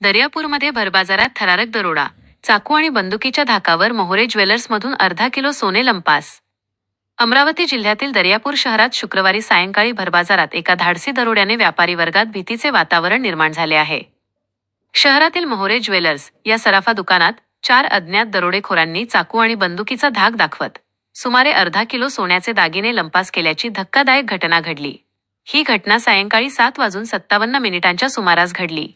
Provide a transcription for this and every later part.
दर्यापूरमध्ये भरबाजारात थरारक दरोडा. चाकू आणि बंदुकीच्या धाकावर मोहोरे ज्वेलर्समधून अर्धा किलो सोने लंपास. अमरावती जिल्ह्यातील दर्यापूर शहरात शुक्रवारी सायंकाळी भरबाजारात एका धाडसी दरोड्याने व्यापारी वर्गात भीतीचे वातावरण निर्माण झाले आहे. शहरातील मोहोरे ज्वेलर्स या सराफा दुकानात 4 अज्ञात दरोडेखोरांनी चाकू आणि बंदुकीचा धाक दाखवत सुमारे अर्धा किलो सोन्याचे दागिने लंपास केल्याची धक्कादायक घटना घडली. ही घटना सायंकाळी 7:57 सुमारास घडली.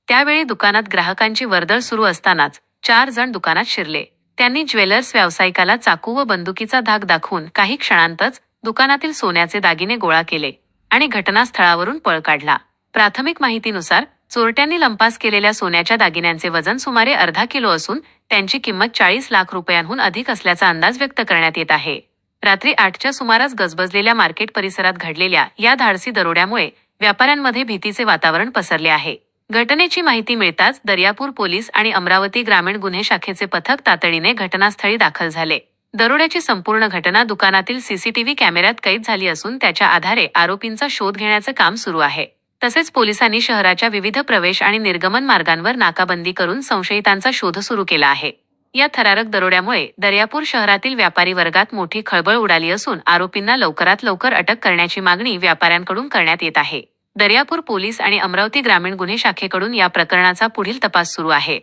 त्यावेळी दुकानात ग्राहकांची वर्दळ सुरू असतानाच 4 जण दुकानात शिरले. त्यांनी ज्वेलर्स व्यावसायिकाला चाकू व बंदुकीचा धाक दाखवून काही क्षणांतच दुकानातील सोन्याचे दागिने गोळा केले आणि घटनास्थळावरून पळ काढला. प्राथमिक माहितीनुसार चोरट्यांनी लंपास केलेल्या सोन्याच्या दागिन्यांचे वजन सुमारे अर्धा किलो असून त्यांची किंमत 40 लाख रुपयांहून अधिक असल्याचा अंदाज व्यक्त करण्यात येत आहे. रात्री 8च्या सुमारास गजबजलेल्या मार्केट परिसरात घडलेल्या या धाडसी दरोड्यामुळे व्यापाऱ्यांमध्ये भीतीचे वातावरण पसरले आहे. घटनेची माहिती मिळताच दर्यापूर पोलीस आणि अमरावती ग्रामीण गुन्हे शाखेचे पथक तातडीने घटनास्थळी दाखल झाले. दरोड्याची संपूर्ण घटना दुकानातील सीसीटीव्ही कॅमेऱ्यात कैद झाली असून त्याच्या आधारे आरोपींचा शोध घेण्याचे काम सुरू आहे. तसेच पोलिसांनी शहराच्या विविध प्रवेश आणि निर्गमन मार्गांवर नाकाबंदी करून संशयितांचा शोध सुरू केला आहे. या थरारक दरोड्यामुळे दर्यापूर शहरातील व्यापारी वर्गात मोठी खळबळ उडाली असून आरोपींना लवकरात लवकर अटक करण्याची मागणी व्यापाऱ्यांकडून करण्यात येत आहे. दर्यापूर पोलीस आणि अमरावती ग्रामीण गुन्हे शाखेकडून या प्रकरणाचा पुढील तपास सुरू आहे.